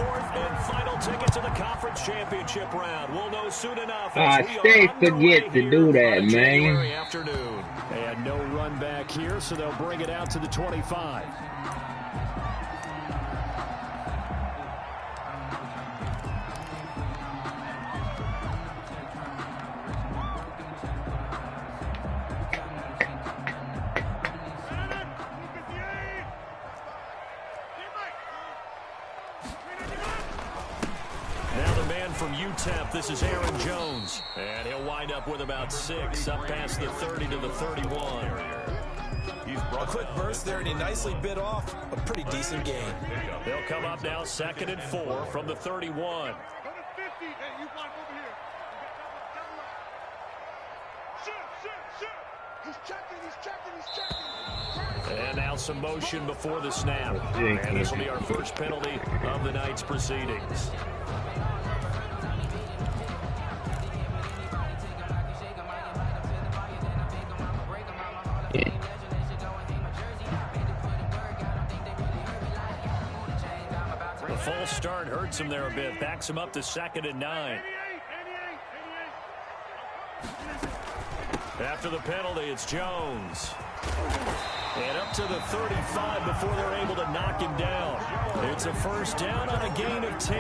fourth and final ticket to the conference championship round. We'll know soon enough. Stay forget to do that, man. Afternoon. They had no run back here, so they'll bring it out to the 25. From UTEP, this is Aaron Jones, and he'll wind up with about 6, up past the 30 to the 31. A quick burst there, and he nicely bit off a pretty decent gain. They'll come up now 2nd and 4 from the 31. And now some motion before the snap. And this will be our first penalty of the night's proceedings. The false start hurts him there a bit. Backs him up to 2nd and 9. After the penalty, it's Jones. And up to the 35 before they're able to knock him down. It's a first down on a gain of 10.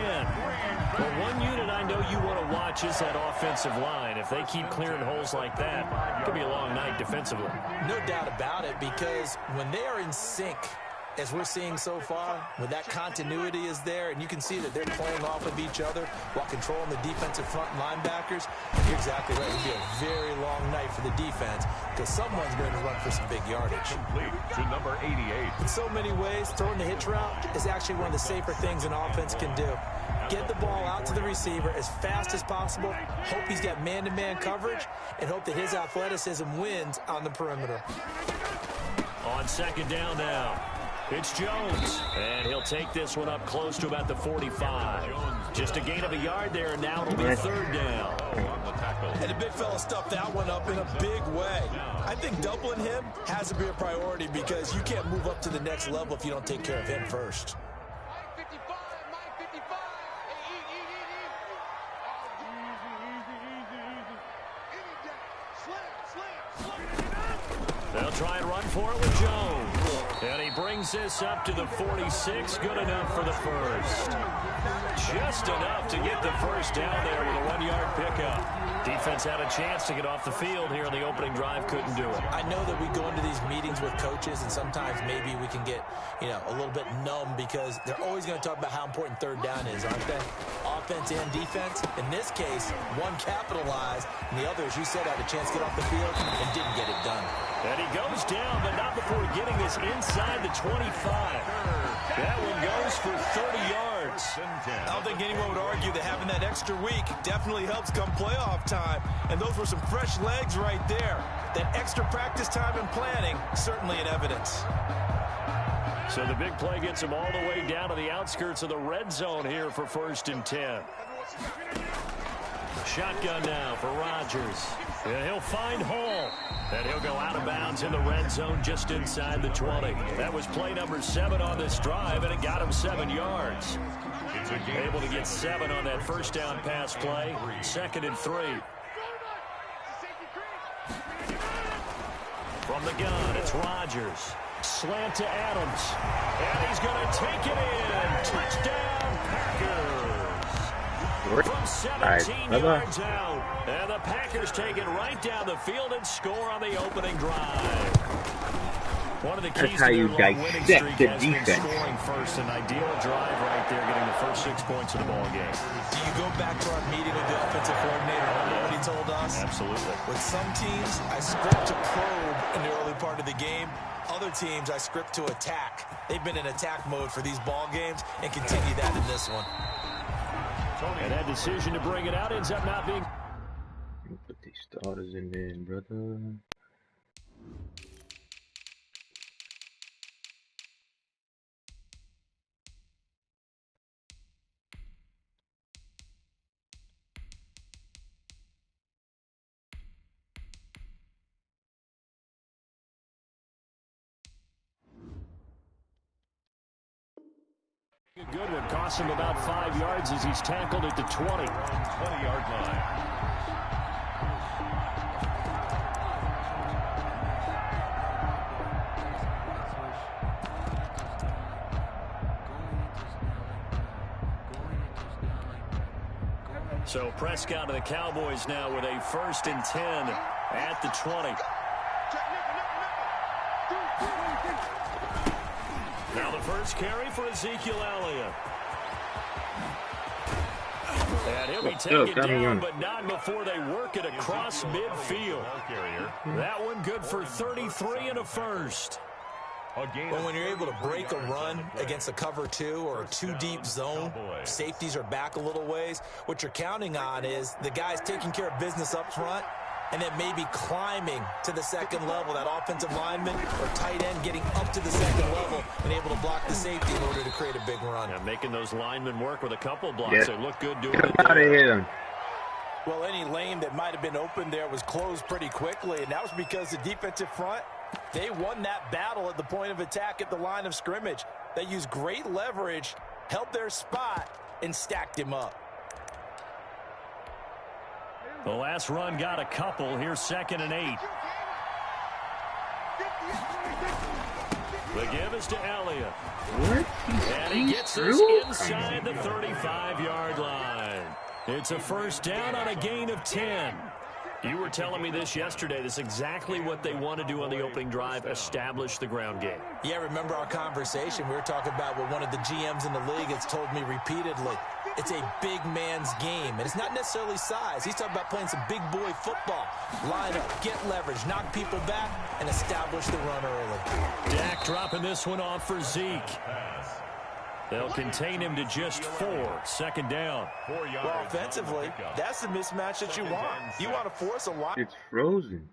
Well, one unit I know you want to watch is that offensive line. If they keep clearing holes like that, it could be a long night defensively. No doubt about it, because when they are in sync, as we're seeing so far, when that continuity is there, and you can see that they're playing off of each other while controlling the defensive front linebackers, you're exactly right. It'll be a very long night for the defense because someone's going to run for some big yardage. Complete to number 88. In so many ways, throwing the hitch route is actually one of the safer things an offense can do. Get the ball out to the receiver as fast as possible, hope he's got man-to-man coverage, and hope that his athleticism wins on the perimeter. On 2nd down now. It's Jones, and he'll take this one up close to about the 45. Just a gain of a yard there, and now it'll be 3rd down. And the big fella stuffed that one up in a big way. I think doubling him has to be a priority because you can't move up to the next level if you don't take care of him first. They'll try and run for it with Jones. And he brings this up to the 46. Good enough for the first. Just enough to get the first down there with a 1-yard pickup. Defense had a chance to get off the field here on the opening drive. Couldn't do it. I know that we go into these meetings with coaches, and sometimes maybe we can get, a little bit numb because they're always going to talk about how important 3rd down is, aren't they? Offense and defense. In this case, one capitalized, and the other, as you said, had a chance to get off the field and didn't get it done. And he goes down, but not before getting this inside the 25. That one goes for 30 yards. I don't think anyone would argue that having that extra week definitely helps come playoff time. And those were some fresh legs right there. That extra practice time and planning, certainly in evidence. So the big play gets him all the way down to the outskirts of the red zone here for 1st and 10. Shotgun now for Rodgers. And he'll find Hall. And he'll go out of bounds in the red zone just inside the 20. That was play number 7 on this drive, and it got him 7 yards. Able to get 7 on that first down pass play. 2nd and 3. From the gun, it's Rodgers. Slant to Adams. And he's going to take it in. Touchdown, Packers. From 17 yards out. And the Packers take it right down the field and score on the opening drive. One of the keys to their long winning streak has been scoring first. An ideal drive right there, getting the first 6 points of the ball game. Do you go back to our meeting with the offensive coordinator? Remember what he told us? Absolutely. With some teams, I script to probe in the early part of the game. Other teams, I script to attack. They've been in attack mode for these ball games and continue that in this one. And that decision to bring it out ends up not being... Put these starters in there, brother. A good one. Cost him about 5 yards as he's tackled at the 20. 20-yard line. So Prescott of the Cowboys now with a 1st and 10 at the 20. Now the first carry for Ezekiel Elliott. And he'll be taken down, but not before they work it across midfield. That one good for 33 and a first. Well, when you're able to break a run against a cover 2 or a 2-deep zone, safeties are back a little ways. What you're counting on is the guys taking care of business up front and then maybe climbing to the second level, that offensive lineman or tight end getting up to the second level and able to block the safety in order to create a big run. Yeah, making those linemen work with a couple blocks. Yeah. They look good doing it Out of there. here. Well, any lane that might have been open there was closed pretty quickly, and that was because the defensive front, they won that battle at the point of attack at the line of scrimmage. They used great leverage, held their spot, and stacked him up. The last run got a couple. Here's 2nd and 8. The give is to Elliott. What? And he gets us inside the 35-yard line. It's a first down on a gain of 10. You were telling me this yesterday. This is exactly what they want to do on the opening drive, establish the ground game. Yeah, remember our conversation. We were talking about what one of the GMs in the league has told me repeatedly. It's a big man's game, and it's not necessarily size. He's talking about playing some big boy football. Line up, get leverage, knock people back, and establish the run early. Dak dropping this one off for Zeke. They'll contain him to just 4. 2nd down. Well, offensively, that's the mismatch that you want. You want to force a lot. It's frozen.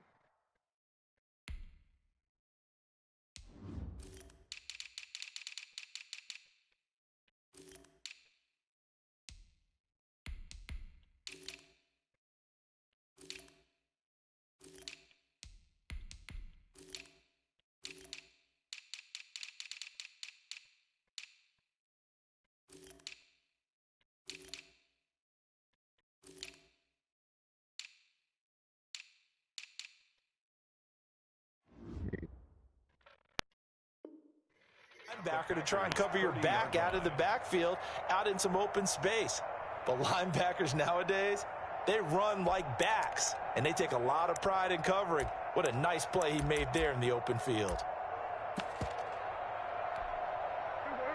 Linebacker to try and cover your back out of the backfield, out in some open space. But linebackers nowadays, they run like backs, and they take a lot of pride in covering. What a nice play he made there in the open field.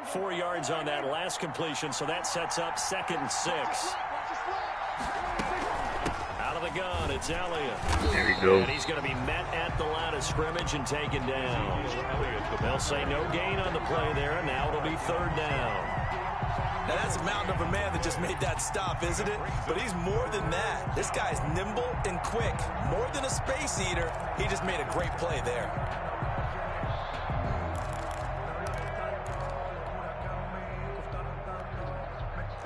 4 yards on that last completion, so that sets up 2nd and 6. Out of the gun, it's Elliott. There we go. And he's going to be met at the line of scrimmage and taken down. They'll say no gain on the play there, and now it'll be 3rd down. Now, that's a mountain of a man that just made that stop, isn't it? But he's more than that. This guy's nimble and quick. More than a space eater, he just made a great play there.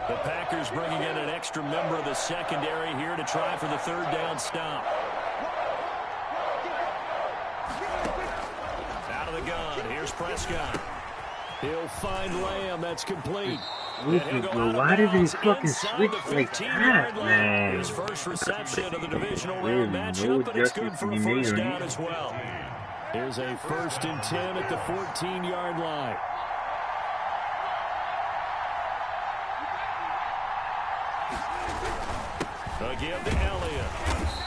The Packers bringing in an extra member of the secondary here to try for the 3rd down stop. Out of the gun, here's Prescott. He'll find Lamb, that's complete. Why did they fucking switch like that, man? His first reception of the divisional round matchup, but it's good for a first down as well. Here's a 1st and 10 at the 14-yard line. A give to Elliott.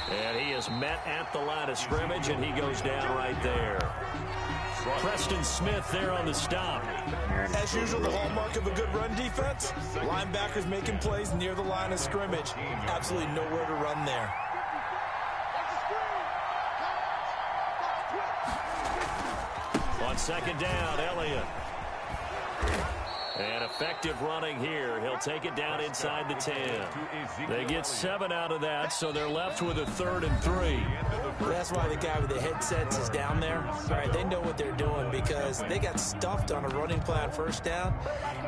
And he is met at the line of scrimmage, and he goes down right there. Preston Smith there on the stop. As usual, the hallmark of a good run defense, linebackers making plays near the line of scrimmage. Absolutely nowhere to run there. On 2nd down, Elliott. And effective running here. He'll take it down inside the 10. They get 7 out of that, so they're left with a 3rd and 3. That's why the guy with the headsets is down there. All right, they know what they're doing because they got stuffed on a running play on 1st down.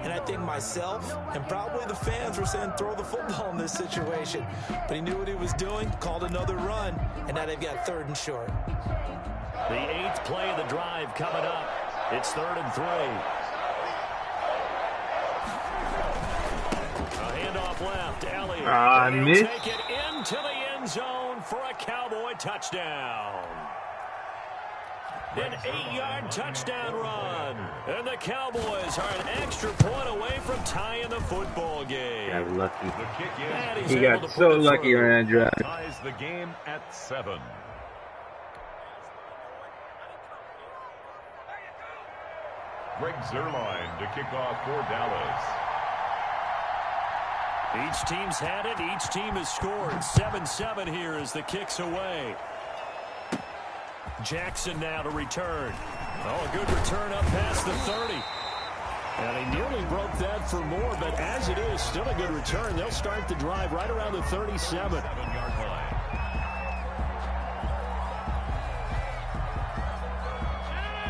And I think myself and probably the fans were saying throw the football in this situation. But he knew what he was doing, called another run, and now they've got 3rd and short. The 8th play of the drive coming up. It's 3rd and 3. A handoff left. Elliott. I And he'll missed. take it into the end zone for a Cowboy touchdown. An 8-yard touchdown run. And the Cowboys are an extra point away from tying the football game. Got lucky. The kick And is he's He able got to so put it lucky on through. that drive. ties the game at 7. Greg Zuerlein to kick off for Dallas. Each team's had it. Each team has scored. 7-7 here as the kick's away. Jackson now to return. Oh, a good return up past the 30. And he nearly broke that for more, but as it is, still a good return. They'll start the drive right around the 37. 7-yard line.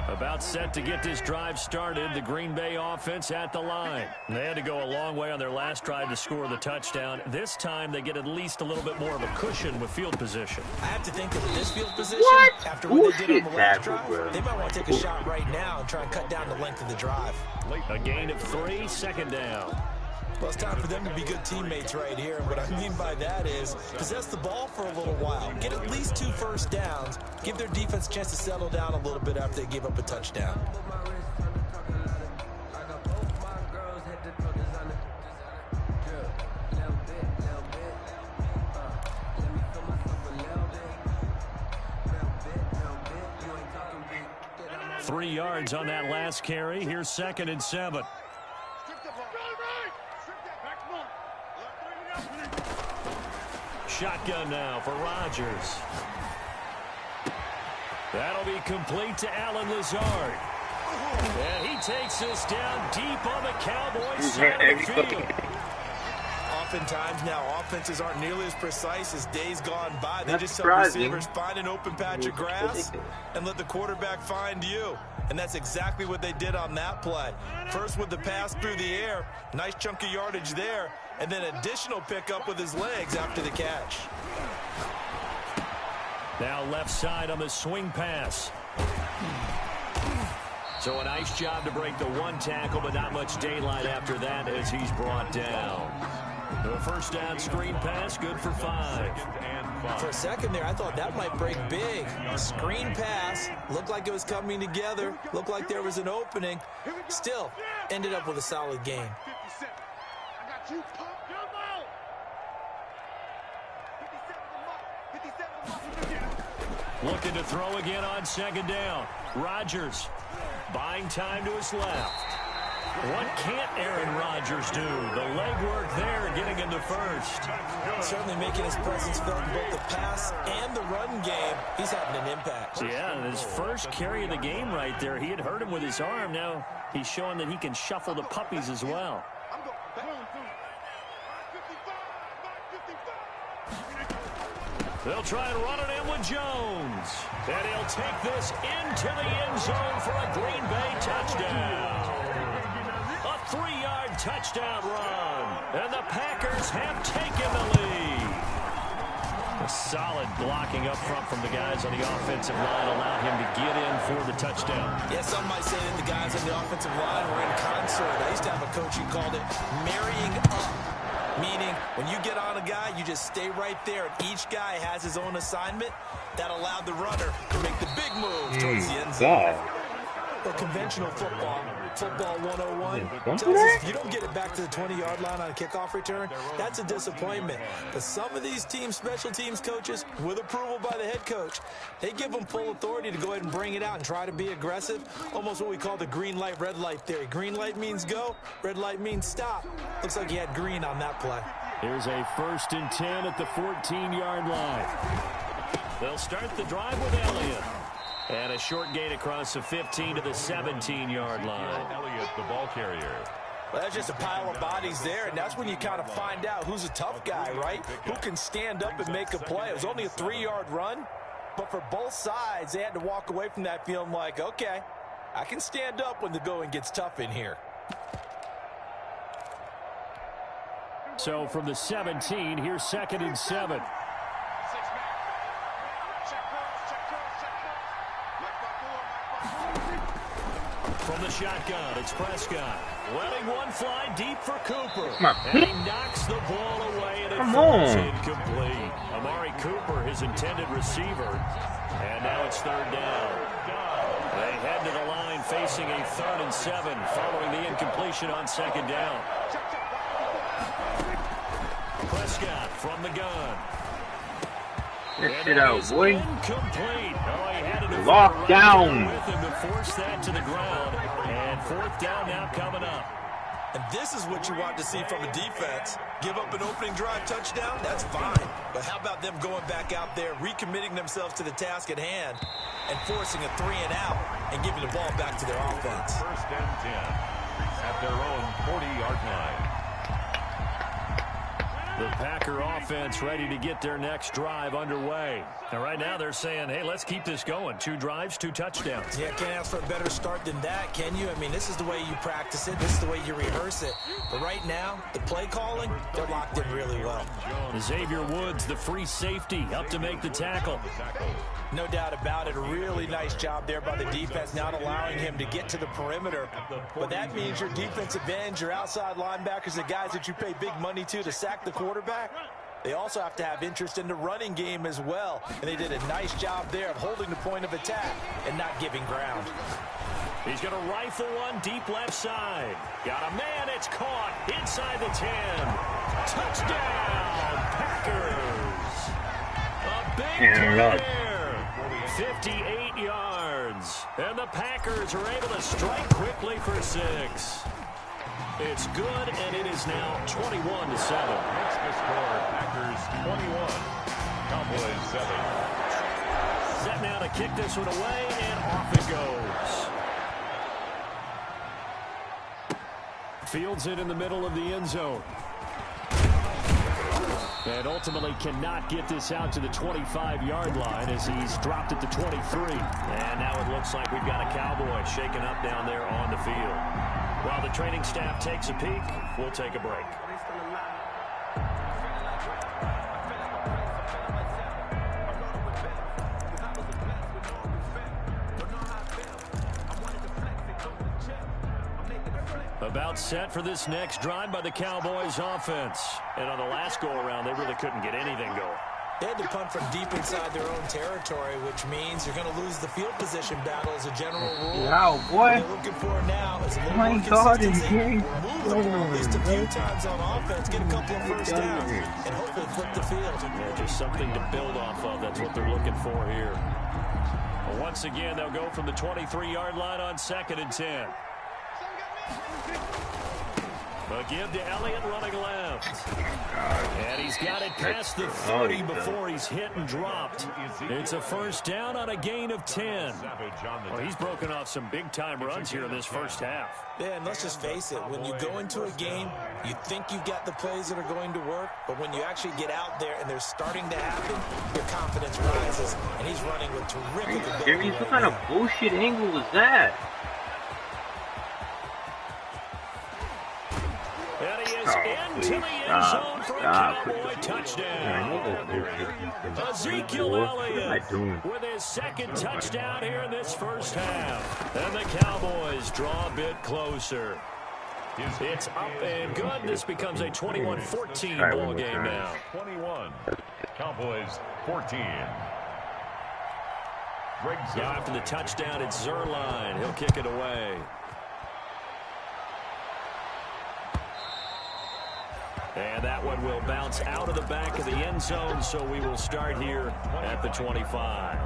About set to get this drive started. The Green Bay offense at the line. They had to go a long way on their last drive to score the touchdown. This time they get at least a little bit more of a cushion with field position. I have to think that with this field position, What? after what they did on the last Tackle, drive, bro. they might want to take a shot right now and try and cut down the length of the drive. A gain of 3, second down. Well, it's time for them to be good teammates right here. And what I mean by that is possess the ball for a little while. Get at least 2 first downs. Give their defense a chance to settle down a little bit after they give up a touchdown. Three yards on that last carry. Here's 2nd and 7. Shotgun now for Rodgers. That'll be complete to Allen Lazard. And he takes us down deep on the Cowboys side of the field. Oftentimes now, offenses aren't nearly as precise as days gone by. They That's just help surprising. receivers find an open patch of grass and let the quarterback find you. And that's exactly what they did on that play. First with the pass through the air, nice chunk of yardage there, and then additional pickup with his legs after the catch. Now left side on the swing pass. So a nice job to break the one tackle, but not much daylight after that as he's brought down. The first down screen pass, good for 5. For a second there, I thought that might break big. Screen pass, looked like it was coming together, looked like there was an opening. Still, ended up with a solid game. Looking to throw again on 2nd down. Rodgers buying time to his left. What can't Aaron Rodgers do? The legwork there getting into first. Certainly making his presence felt in both the pass and the run game. He's having an impact. Yeah, his first carry of the game right there. He had hurt him with his arm. Now he's showing that he can shuffle the puppies as well. They'll try and run it in with Jones. And he'll take this into the end zone for a Green Bay touchdown. A 3-yard touchdown run. And the Packers have taken the lead. A solid blocking up front from the guys on the offensive line allowed him to get in for the touchdown. Yeah, some might say that the guys on the offensive line were in concert. I used to have a coach who called it marrying up. Meaning, when you get on a guy, you just stay right there, and each guy has his own assignment. That allowed the runner to make the big move towards the end zone. Well, conventional football 101, tells us if you don't get it back to the 20-yard line on a kickoff return, that's a disappointment. But some of these teams, special teams coaches, with approval by the head coach, they give them full authority to go ahead and bring it out and try to be aggressive, almost what we call the green light, red light theory. Green light means go, red light means stop. Looks like he had green on that play. Here's a 1st and 10 at the 14-yard line. They'll start the drive with Elliott. And a short gain across the 15 to the 17-yard line. Elliott, the ball carrier. Well, that's just a pile of bodies there, and that's when you kind of find out who's a tough guy, right? Who can stand up and make a play. It was only a 3-yard run, but for both sides, they had to walk away from that feeling like, okay, I can stand up when the going gets tough in here. So from the 17, here's 2nd and 7. From the shotgun, it's Prescott. Letting one fly deep for Cooper. Come on. And he knocks the ball away, and it Come falls on. incomplete. Amari Cooper, his intended receiver. And now it's third down. They head to the line facing a 3rd and 7 following the incompletion on second down. Prescott from the gun. Get shit out, boy. Incomplete. Oh, he had to Lock down. with him to force that to the ground. And 4th down now coming up. And this is what you want to see from a defense. Give up an opening drive touchdown, that's fine. But how about them going back out there, recommitting themselves to the task at hand, and forcing a 3 and out, and giving the ball back to their offense. 1st and 10 at their own 40-yard line. The Packer offense ready to get their next drive underway. And right now they're saying, hey, let's keep this going. 2 drives, 2 touchdowns. Yeah, can't ask for a better start than that, can you? I mean, this is the way you practice it. This is the way you rehearse it. But right now, the play calling, they're locked in really well. Xavier Woods, the free safety, up to make the tackle. No doubt about it. A really nice job there by the defense, not allowing him to get to the perimeter. But that means your defensive ends, your outside linebackers, the guys that you pay big money to sack the quarterback, they also have to have interest in the running game as well. And they did a nice job there of holding the point of attack and not giving ground. He's going to rifle one deep left side. Got a man, it's caught inside the 10. Touchdown, Packers. A big play there. 58 yards. And the Packers are able to strike quickly for 6. It's good, and it is now 21-7. Makes the score Packers 21, Cowboys 7. Set now to kick this one away, and off it goes. Fields it in the middle of the end zone. And ultimately cannot get this out to the 25-yard line as he's dropped it to 23. And now it looks like we've got a Cowboy shaken up down there on the field. While the training staff takes a peek, we'll take a break. About set for this next drive by the Cowboys offense. And on the last go-around, they really couldn't get anything going. They had to punt from deep inside their own territory, which means you're going to lose the field position battle as a general rule. Wow, boy. What they're looking for now is a little My more God, consistency. it's Move the ball at least a few times on offense, get a couple of first downs, and hopefully flip the field. Yeah, just something to build off of. That's what they're looking for here. Well, once again, they'll go from the 23-yard line on 2nd and 10. A give to Elliott running left. And he's got it past the 30 before he's hit and dropped. It's a first down on a gain of 10. Well, he's broken off some big-time runs here in this first half. Yeah, and let's just face it. When you go into a game, you think you've got the plays that are going to work, but when you actually get out there and they're starting to happen, your confidence rises, and he's running with terrific ability. Jerry, what kind of bullshit angle was that? And he is into the end zone for a Cowboy touchdown. Ezekiel Elliott with his 2nd touchdown here in this first half. And the Cowboys draw a bit closer. It's up and good. This becomes a 21-14 ball game now. 21, Cowboys 14. Greg Zerline. After the touchdown, it's Zerline. He'll kick it away. And that one will bounce out of the back of the end zone, so we will start here at the 25.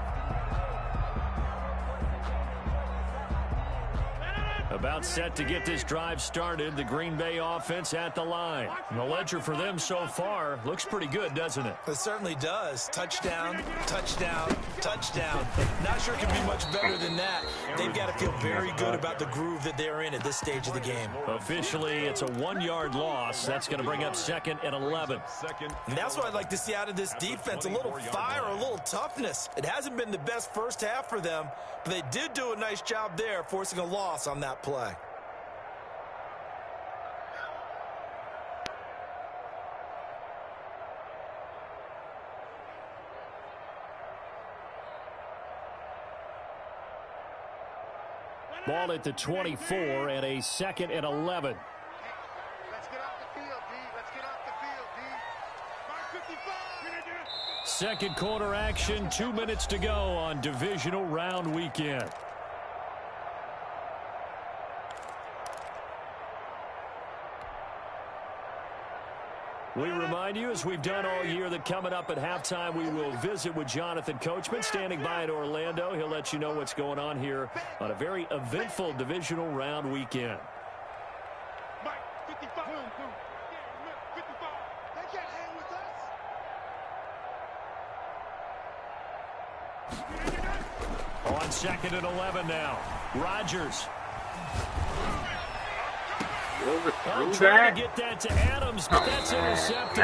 About set to get this drive started, the Green Bay offense at the line. And the ledger for them so far looks pretty good, doesn't it? It certainly does. Touchdown, touchdown, touchdown. Not sure it can be much better than that. They've got to feel very good about the groove that they're in at this stage of the game. Officially, it's a 1-yard loss. That's going to bring up 2nd and 11. And that's what I'd like to see out of this defense, a little fire, a little toughness. It hasn't been the best first half for them, but they did do a nice job there, forcing a loss on that play. Ball at the 24 and a 2nd and 11. Let's get off the field, D. Let's get off the field, D. Mark 55. Second quarter action, 2 minutes to go on divisional round weekend. We remind you, as we've done all year, that coming up at halftime, we will visit with Jonathan Coachman, standing by in Orlando. He'll let you know what's going on here on a very eventful divisional round weekend. Mike, 55. 55. They can't hang with us. On 2nd and 11 now. Rodgers. Trying to get that to Adams, but that's intercepted.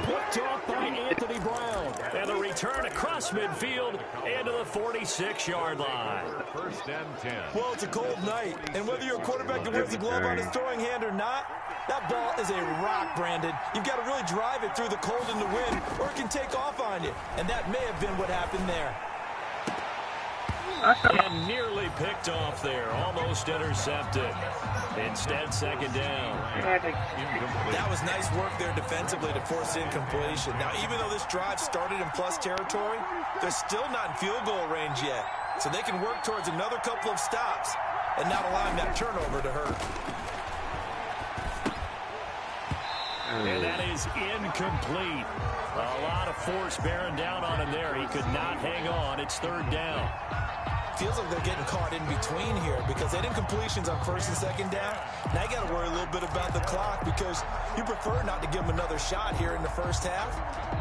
Picked off by Anthony Brown. And the return across midfield into the 46-yard line. First and 10. Well, it's a cold night, and whether you're a quarterback that wears the glove on his throwing hand or not, that ball is a rock, Brandon. You've got to really drive it through the cold and the wind, or it can take off on you. And that may have been what happened there. And nearly picked off there. Almost intercepted. Instead, 2nd down. That was nice work there defensively to force incompletion. Now, even though this drive started in plus territory, they're still not in field goal range yet. So they can work towards another couple of stops and not allowing that turnover to hurt. And that is incomplete. A lot of force bearing down on him there. He could not hang on. It's 3rd down. Feels like they're getting caught in between here because they had incompletions on 1st and 2nd down. Now you got to worry a little bit about the clock because you prefer not to give them another shot here in the first half.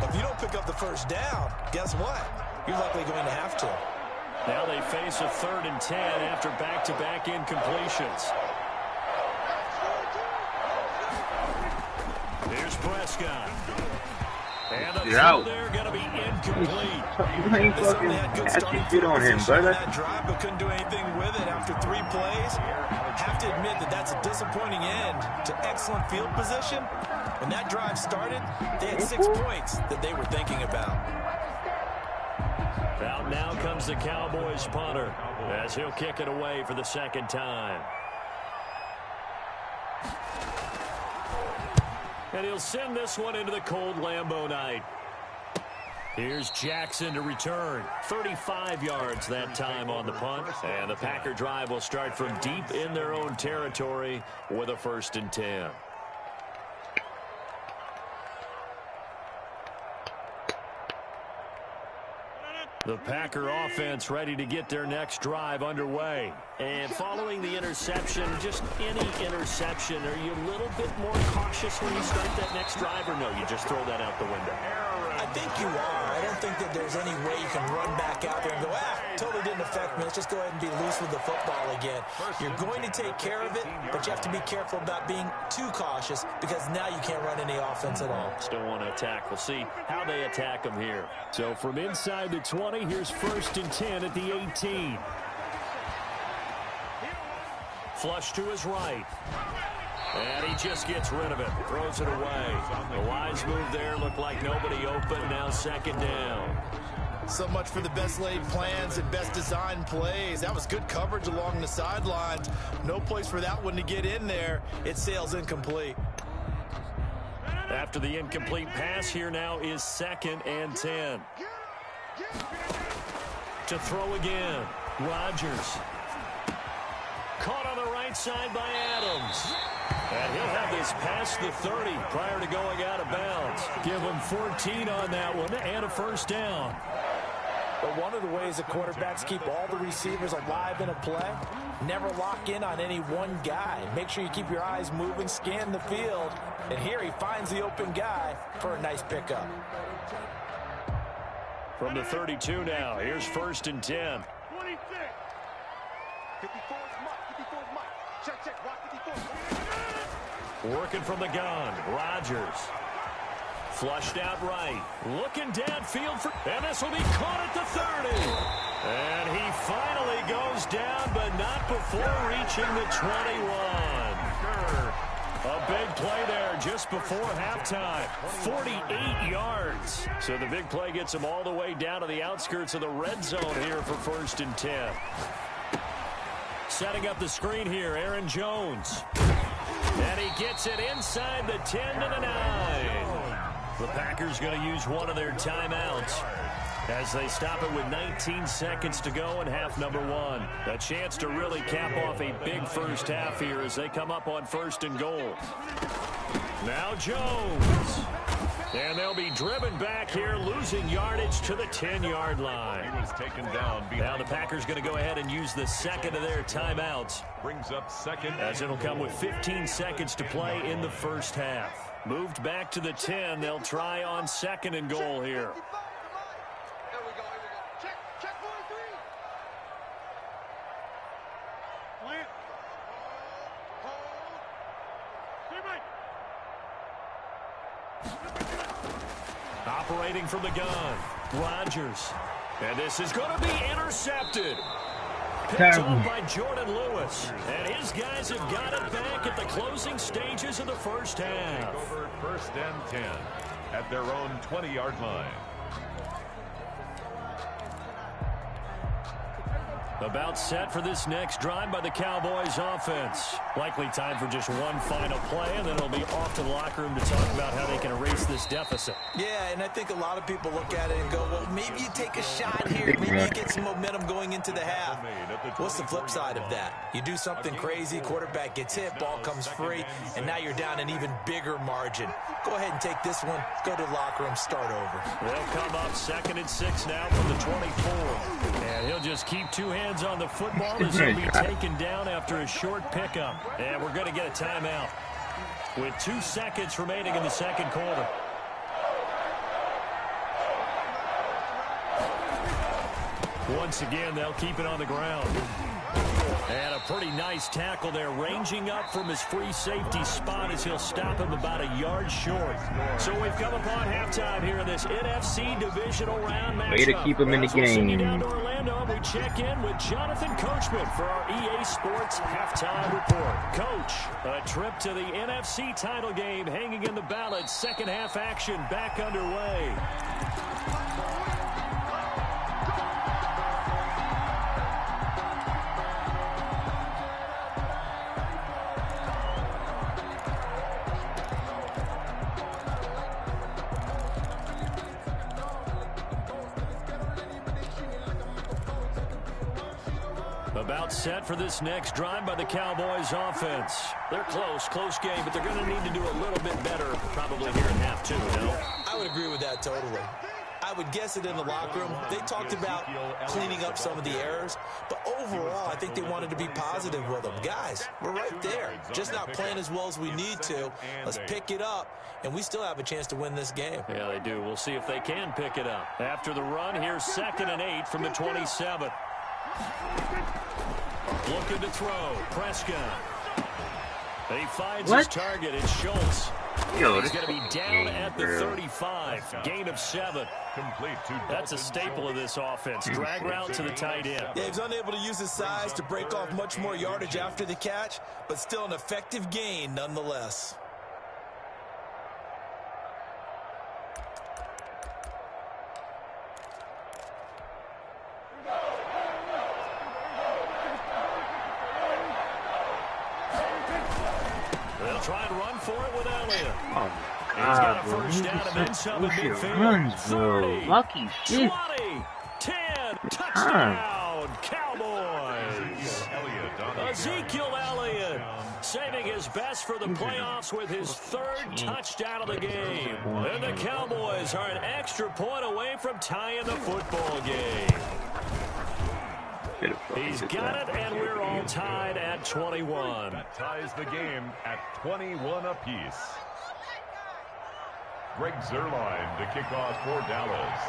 But if you don't pick up the 1st down, guess what? You're likely going to have to. Now they face a 3rd and 10 after back-to-back incompletions. Here's Prescott. And the throw there going to be incomplete. You ain't fucking had shit on him, brother. That drive, but couldn't do anything with it after 3 plays. Have to admit that that's a disappointing end to excellent field position. When that drive started, they had 6 points that they were thinking about. Out now comes the Cowboys punter as he'll kick it away for the 2nd time. And he'll send this one into the cold Lambeau night. Here's Jackson to return. 35 yards that time on the punt. And the Packer drive will start from deep in their own territory with a 1st and 10. The Packer offense ready to get their next drive underway. And following the interception, just any interception, are you a little bit more cautious when you start that next drive, or no, you just throw that out the window? I think you are. I don't think that there's any way you can run back out there and go, totally didn't affect me. Let's just go ahead and be loose with the football again. You're going to take care of it, but you have to be careful about being too cautious because now you can't run any offense at all. Still want to attack. We'll see how they attack them here. So from inside the 20, here's 1st and 10 at the 18. Flush to his right. And he just gets rid of it. Throws it away. The wise move there. Looked like nobody open. Now 2nd down. So much for the best laid plans and best designed plays. That was good coverage along the sidelines. No place for that one to get in there. It sails incomplete. After the incomplete pass, here now is 2nd and 10. To throw again. Rodgers. Caught on the right side by Adams. And he'll have this past the 30 prior to going out of bounds. Give him 14 on that one and a 1st down. But one of the ways that quarterbacks keep all the receivers alive in a play, never lock in on any one guy. Make sure you keep your eyes moving, scan the field. And here he finds the open guy for a nice pickup. From the 32 now, here's 1st and 10. 26. 54 is Mike. 54 is Mike. Check. Rock 54. Working from the gun, Rodgers. Flushed out right. Looking downfield for... And this will be caught at the 30. And he finally goes down, but not before reaching the 21. A big play there just before halftime. 48 yards. So the big play gets him all the way down to the outskirts of the red zone here for 1st and 10. setting up the screen here. Aaron Jones. And he gets it inside the 10 to the 9. The Packers going to use one of their timeouts as they stop it with 19 seconds to go in half number 1. A chance to really cap off a big first half here as they come up on 1st and goal. Now Jones. And they'll be driven back here, losing yardage to the 10-yard line. He was taken down. Now the Packers going to go ahead and use the second of their timeouts. Brings up second. As it'll come with 15 seconds to play in the first half. Moved back to the 10. They'll try on 2nd and goal here. Check 43. Plant. Operating from the gun, Rodgers. And this is going to be intercepted. Picked off by Jordan Lewis. And his guys have got it back at the closing stages of the first half. Over 1st and 10 at their own 20-yard line. About set for this next drive by the Cowboys offense. Likely time for just one final play, and then it'll be off to the locker room to talk about how they can erase this deficit. Yeah, and I think a lot of people look at it and go, well, maybe you take a shot here. Maybe you get some momentum going into the half. What's the flip side of that? You do something crazy, quarterback gets hit, ball comes free, and now you're down an even bigger margin. Go ahead and take this one, go to the locker room, start over. They'll come up 2nd and 6 now from the 24. And he'll just keep two hands on the football as he'll be taken down after a short pickup. And we're going to get a timeout with 2 seconds remaining in the second quarter. Once again, they'll keep it on the ground. And a pretty nice tackle there, ranging up from his free safety spot as he'll stop him about a yard short. So we've come upon halftime here in this NFC divisional round matchup. Way to keep him in the game. Down to Orlando, we check in with Jonathan Coachman for our EA Sports halftime report. Coach, a trip to the NFC title game hanging in the balance. Second half action back underway. About set for this next drive by the Cowboys offense. They're close game, but they're going to need to do a little bit better probably here in half 2, no? I would agree with that totally. I would guess it in the locker room. They talked about cleaning up some of the errors, but overall, I think they wanted to be positive with them. Guys, we're right there. Just not playing as well as we need to. Let's pick it up, and we still have a chance to win this game. Yeah, they do. We'll see if they can pick it up. After the run, here's 2nd and 8 from the 27. Looking to throw. Prescott. He finds his target. It's Schultz. He's going to be down at the 35. Gain of 7. Complete to That's a staple of this offense. Drag route to the tight end. Yeah, he's unable to use his size to break off much more yardage after the catch, but still an effective gain nonetheless. They'll try and run for it with Elliott. Oh, He's got a bro. first down and then some in midfield. Runs, bro. 30, Lucky shit. 20, 10, touchdown, Cowboys. Ezekiel Elliott saving his best for the playoffs with his 3rd touchdown of the game. And the Cowboys are an extra point away from tying the football game. He's got it, and we're all tied at 21. That ties the game at 21 apiece. Greg Zuerlein to kick off for Dallas.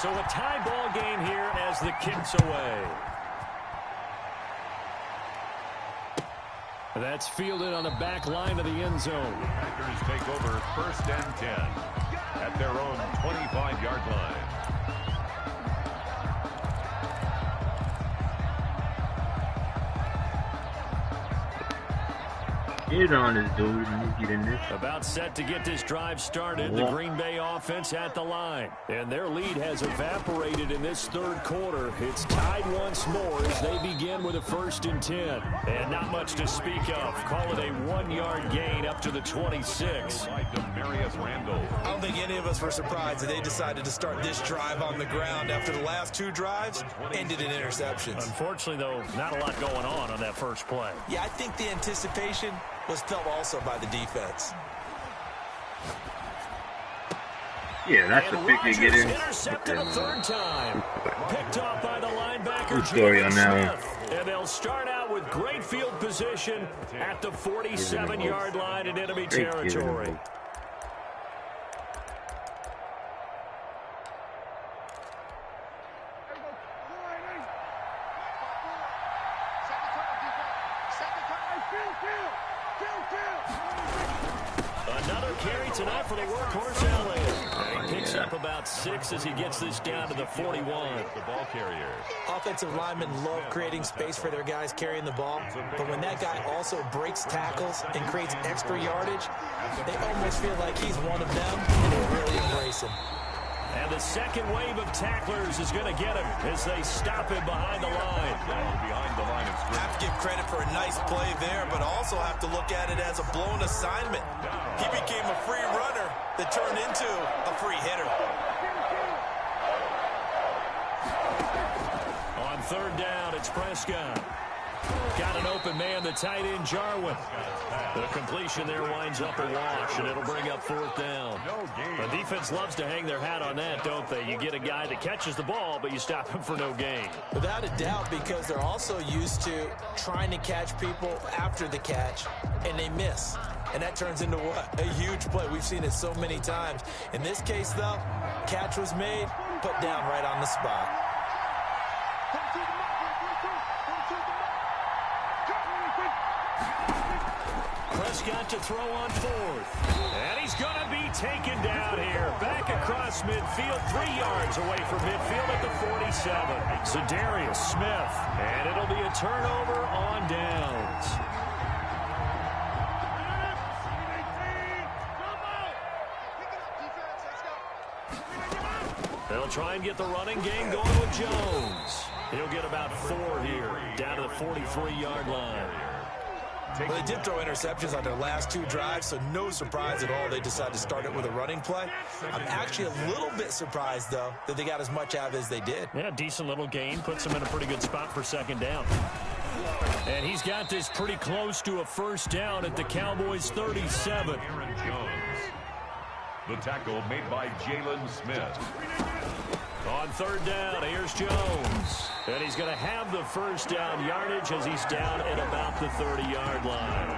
So a tie ball game here as the kick's away. That's fielded on the back line of the end zone. Packers take over 1st and 10 at their own 25-yard line. Get on this dude and you get in this. About set to get this drive started. The Green Bay offense at the line. And their lead has evaporated in this third quarter. It's tied once more as they begin with a 1st and 10. And not much to speak of. Call it a 1-yard gain up to the 26. I don't think any of us were surprised that they decided to start this drive on the ground after the last 2 drives ended in interceptions. Unfortunately, though, not a lot going on that first play. Yeah, I think the anticipation was felt also by the defense. Yeah, that's the pick they get in. Intercepted a 3rd time. Picked off by the linebacker. Good story on that one. And they'll start out with great field position at the 47-yard line in enemy territory. Another carry tonight for the workhorse Elliott. He picks up about 6 as he gets this down to the 41. The ball carrier. Offensive linemen love creating space for their guys carrying the ball, but when that guy also breaks tackles and creates extra yardage, they almost feel like he's one of them, and they really embrace him. And the second wave of tacklers is going to get him as they stop him behind the line. Behind the line of scrimmage. Have to give credit for a nice play there, but also have to look at it as a blown assignment. He became a free runner that turned into a free hitter. On 3rd down, it's Prescott. Got an open man, the tight end, Jarwin. The completion there winds up a wash, and it'll bring up 4th down. The defense loves to hang their hat on that, don't they? You get a guy that catches the ball, but you stop him for no gain. Without a doubt, because they're also used to trying to catch people after the catch, and they miss. And that turns into what? A huge play. We've seen it so many times. In this case, though, catch was made, put down right on the spot. Prescott to throw on 4th. And he's going to be taken down here. Back across midfield, 3 yards away from midfield at the 47. Zadarius Smith. And it'll be a turnover on downs. They'll try and get the running game going with Jones. He'll get about 4 here, down to the 43-yard line. Well, they did throw interceptions on their last 2 drives, so no surprise at all they decided to start it with a running play. I'm actually a little bit surprised, though, that they got as much out of it as they did. Yeah, decent little gain. Puts them in a pretty good spot for 2nd down. And he's got this pretty close to a 1st down at the Cowboys' 37. Aaron Jones. The tackle made by Jalen Smith. On 3rd down, here's Jones. And he's going to have the 1st down yardage as he's down at about the 30-yard line.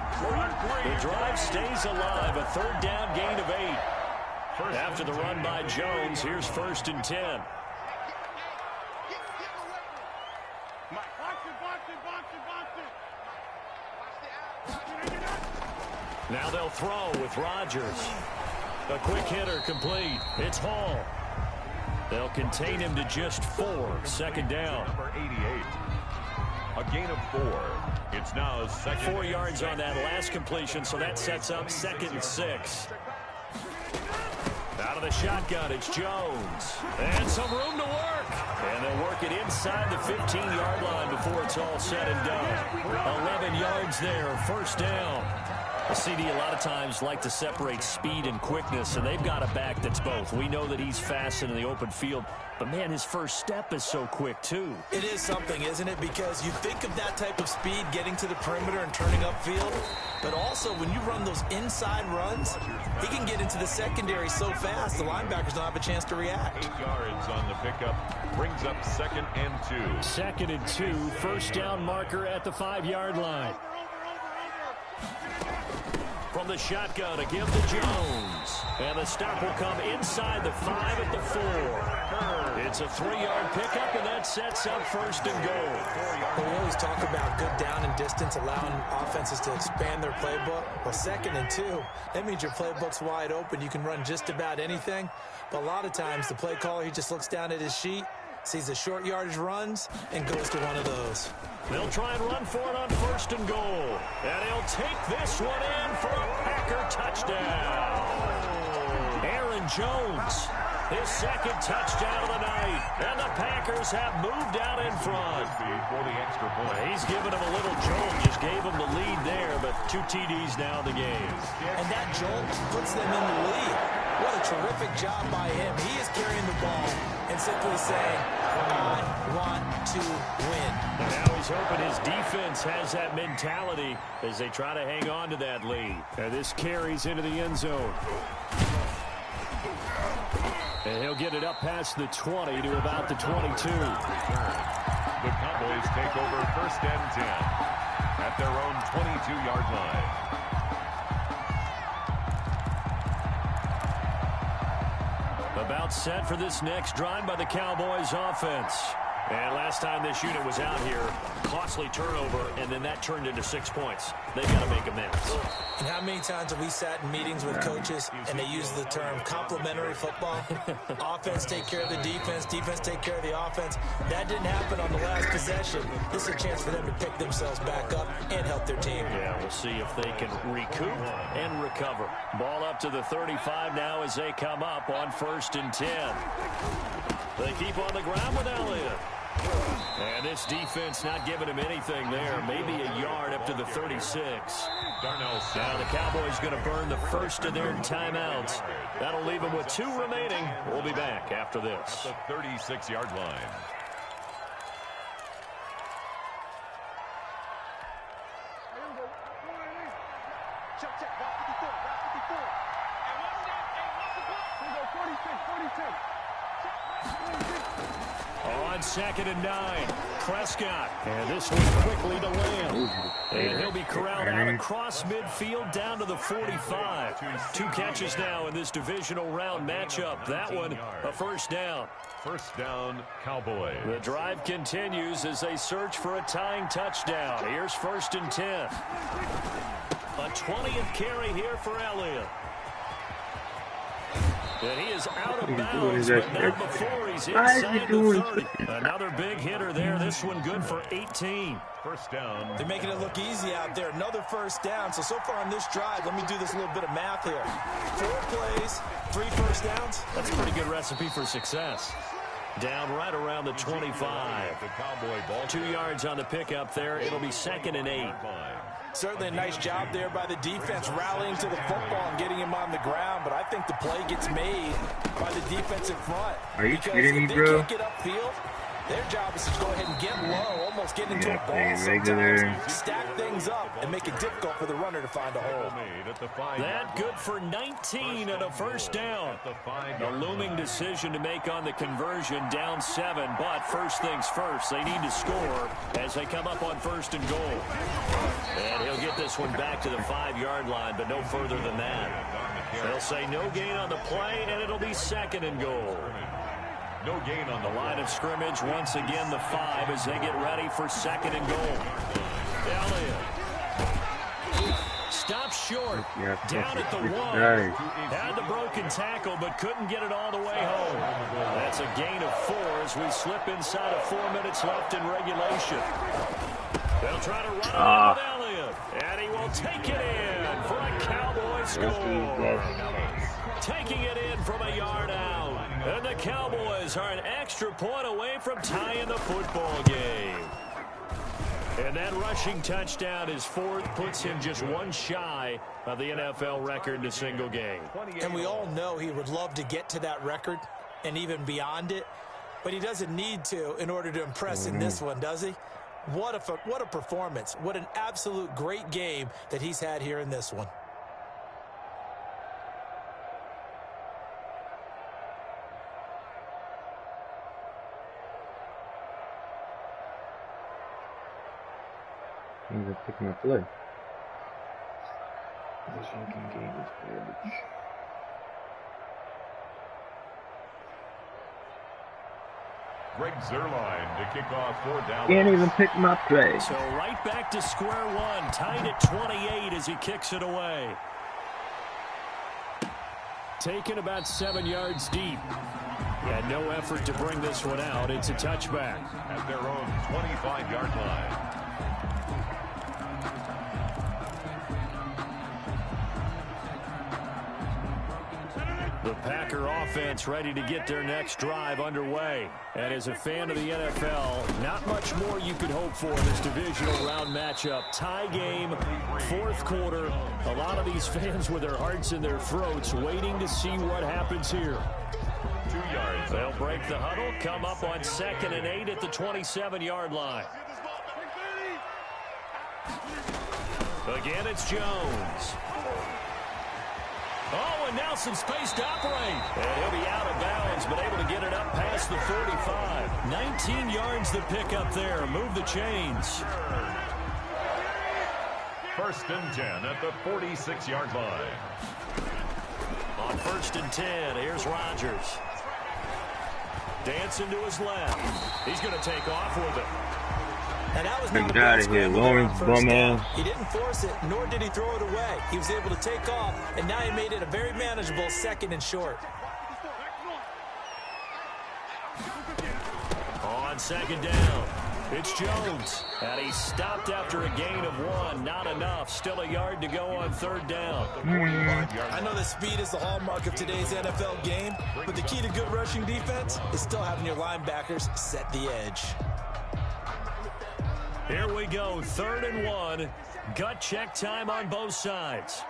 The drive stays alive, a 3rd down gain of 8. After the run by Jones, here's 1st and 10. Now they'll throw with Rodgers. A quick hitter complete. It's Hall. They'll contain him to just 4. 2nd down. Number 88. A gain of 4. It's now 2nd. 4 yards on that last completion, so that sets up 2nd and 6. Out of the shotgun, it's Jones. And some room to work. And they'll work it inside the 15-yard line before it's all said and done. 11 yards there, 1st down. The CD a lot of times like to separate speed and quickness, and they've got a back that's both. We know that he's fast in the open field, but, man, his first step is so quick, too. It is something, isn't it? Because you think of that type of speed getting to the perimeter and turning upfield, but also when you run those inside runs, he can get into the secondary so fast the linebackers don't have a chance to react. 8 yards on the pickup brings up 2nd and 2. 2nd and 2, 1st down marker at the 5-yard line. From the shotgun, a give to Jones. And the stop will come inside the 5 at the 4. It's a 3-yard pickup, and that sets up 1st and goal. We always talk about good down and distance, allowing offenses to expand their playbook. Well, 2nd and 2, that means your playbook's wide open. You can run just about anything. But a lot of times, the play caller, he just looks down at his sheet, sees the short yardage runs, and goes to one of those. They'll try and run for it on 1st and goal. And he'll take this one in for a Packer touchdown. Aaron Jones, his 2nd touchdown of the night. And the Packers have moved out in front. For the extra point. He's given him a little jolt, just gave him the lead there, but 2 TDs now in the game. And that jolt puts them in the lead. What a terrific job by him. He is carrying the ball and simply saying, I want to win. And now he's hoping his defense has that mentality as they try to hang on to that lead. And this carries into the end zone. And he'll get it up past the 20 to about the 22. The Cowboys take over 1st and 10 at their own 22-yard line. About set for this next drive by the Cowboys offense. And last time this unit was out here, costly turnover, and then that turned into 6 points. They got to make amends. And how many times have we sat in meetings with coaches and they use the term complementary football? Offense take care of the defense, defense take care of the offense. That didn't happen on the last possession. This is a chance for them to pick themselves back up and help their team. Yeah, we'll see if they can recoup and recover. Ball up to the 35 now as they come up on 1st and 10. They keep on the ground with Elliott. And this defense not giving him anything there. Maybe a yard up to the 36. Now the Cowboys going to burn the 1st of their timeouts. That'll leave them with 2 remaining. We'll be back after this. At the 36-yard line. On 2nd and 9, Prescott. And this one quickly to Lamb. And he'll be corralled out across midfield down to the 45. 2 catches now in this divisional round matchup. That one, a 1st down. 1st down, Cowboys. The drive continues as they search for a tying touchdown. Here's 1st and 10. A 20th carry here for Elliott. And he is out of bounds, but not before he's inside the 30. Another big hitter there. This one good for 18. 1st down. They're making it look easy out there. Another 1st down. So far on this drive, let me do this little bit of math here. 4 plays, 3 1st downs. That's a pretty good recipe for success. Down right around the 25. The Cowboy ball. 2 yards on the pickup there. It'll be 2nd and 8. Certainly a nice job there by the defense rallying to the football and getting him on the ground, but I think the play gets made by the defensive front. Are you kidding me, bro? bro? They can't get upfield. Their job is to go ahead and get low, almost get into a ball regular. sometimes, stack things up, and make it difficult for the runner to find a hole. That good for 19 and a 1st down. A looming decision to make on the conversion, down 7, but first things first, they need to score as they come up on 1st and goal. And he'll get this one back to the 5-yard line, but no further than that. They'll say no gain on the play, and it'll be 2nd and goal. No gain on The line of scrimmage, once again the 5 as they get ready for 2nd and goal. Elliott stops short, down at the 1. Had the broken tackle, but couldn't get it all the way home. That's a gain of 4 as we slip inside of 4 minutes left in regulation. They'll try to run it with Elliott, and he will take it in for a Cowboy score. Taking it in from a yard out. And the Cowboys are an extra point away from tying the football game. And that rushing touchdown is 4th, puts him just 1 shy of the NFL record in a single game. And we all know he would love to get to that record and even beyond it, but he doesn't need to in order to impress in this one, does he? What a performance. What an absolute great game that he's had here in this one. I'm gonna pick my play. This fucking game is garbage. Greg Zuerlein to kick off 4th down. Can't even pick my play. So right back to square one, tied at 28 as he kicks it away. Taken about 7 yards deep. And no effort to bring this one out. It's a touchback. At their own 25-yard line. The Packer offense ready to get their next drive underway. And as a fan of the NFL, not much more you could hope for in this divisional round matchup. Tie game, fourth quarter. A lot of these fans with their hearts in their throats waiting to see what happens here. 2 yards. They'll break the huddle, come up on 2nd and 8 at the 27-yard line. Again, it's Jones. Oh, and now some space to operate. And he'll be out of bounds, but able to get it up past the 45. 19 yards to pick up there. Move the chains. 1st and 10 at the 46-yard line. On 1st and 10, here's Rodgers. Dancing to his left. He's going to take off with it. And that was Get out of here, Lawrence, bum ass. He didn't force it, nor did he throw it away. He was able to take off, and now he made it a very manageable 2nd and short. On 2nd down, it's Jones. And he stopped after a gain of 1. Not enough. Still a yard to go on 3rd down. I know that speed is the hallmark of today's NFL game, but the key to good rushing defense is still having your linebackers set the edge. Here we go, 3rd and 1. Gut check time on both sides.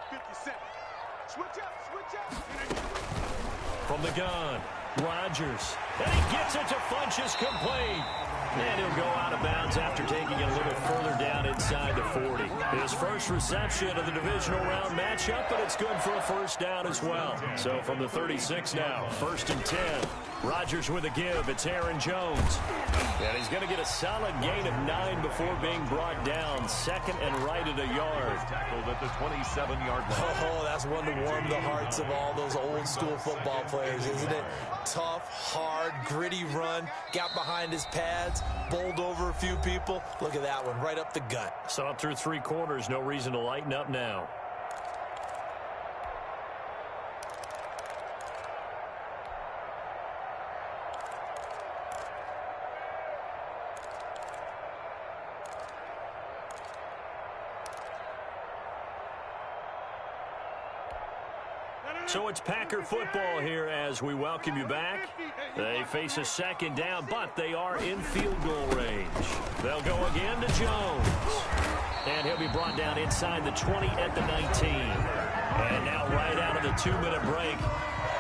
57. Switch up. From the gun, Rodgers. And he gets it to Funchess complete. And he'll go out of bounds after taking it a little further down inside the 40. His first reception of the divisional round matchup, but it's good for a 1st down as well. So from the 36 now, 1st and 10. Rodgers with a give. It's Aaron Jones. And he's going to get a solid gain of 9 before being brought down. 2nd and right at a yard. Tackled at the 27-yard line. Oh, that's one to warm the hearts of all those old school football players, isn't it? Tough, hard, gritty run. Got behind his pads, bowled over a few people. Look at that one, right up the gut. So up through 3 quarters, no reason to lighten up now. So it's Packer football here as we welcome you back. They face a 2nd down, but they are in field goal range. They'll go again to Jones. And he'll be brought down inside the 20 at the 19. And now right out of the 2-minute break,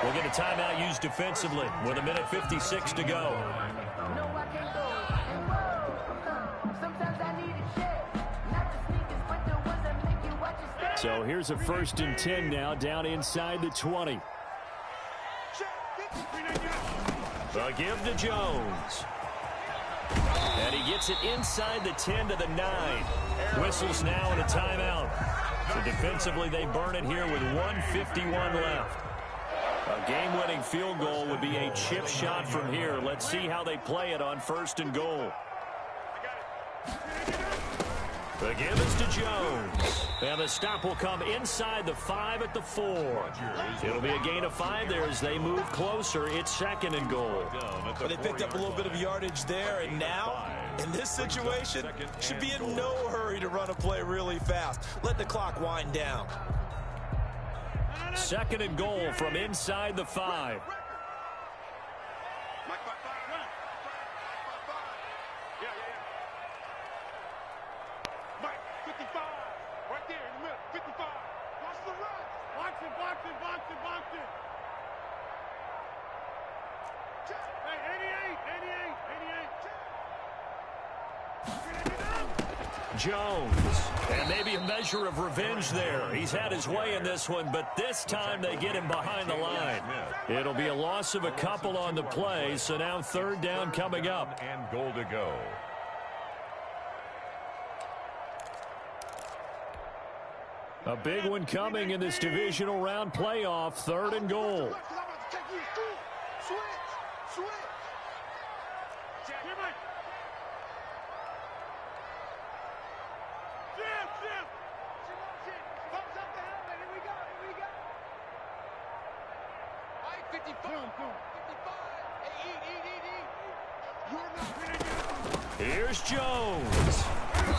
we'll get a timeout used defensively with 1:56 to go. So here's a 1st and 10 now down inside the 20. A give to Jones. And he gets it inside the 10 to the 9. Whistles now and a timeout. So defensively they burn it here with 1:51 left. A game-winning field goal would be a chip shot from here. Let's see how they play it on 1st and goal. The give is to Jones. And the stop will come inside the 5 at the 4. It'll be a gain of 5 there as they move closer. It's 2nd and goal. But they picked up a little bit of yardage there, and now, in this situation, should be in no hurry to run a play really fast. Let the clock wind down. 2nd and goal from inside the 5. Jones, and maybe a measure of revenge there. He's had his way in this one, but this time they get him behind the line. It'll be a loss of a couple on the play, so now 3rd down coming up. And goal to go. A big one coming in this divisional round playoff, 3rd and goal. Here's Jones.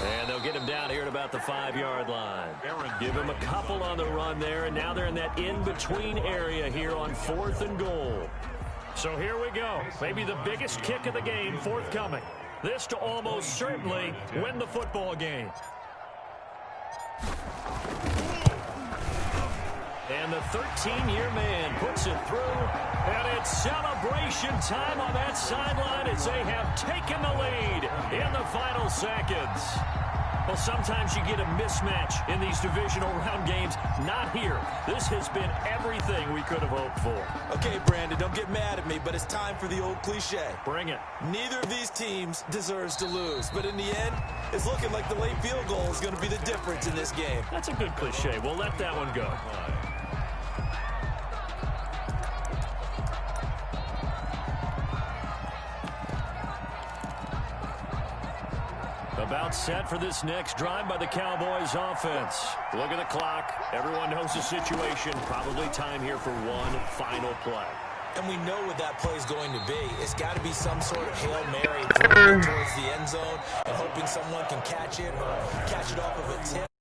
And they'll get him down here at about the 5-yard line. Give him a couple on the run there, and now they're in that in-between area here on 4th and goal. So here we go. Maybe the biggest kick of the game forthcoming. This to almost certainly win the football game. And the 13-year man puts it through. And it's celebration time on that sideline as they have taken the lead in the final seconds. Well, sometimes you get a mismatch in these divisional round games. Not here. This has been everything we could have hoped for. Okay, Brandon, don't get mad at me, but it's time for the old cliche. Bring it. Neither of these teams deserves to lose, but in the end, it's looking like the late field goal is going to be the difference in this game. That's a good cliche. We'll let that one go. About set for this next drive by the Cowboys offense. Look at the clock. Everyone knows the situation. Probably time here for one final play. And we know what that play is going to be. It's got to be some sort of Hail Mary throwing towards the end zone and hoping someone can catch it or catch it off of a tip.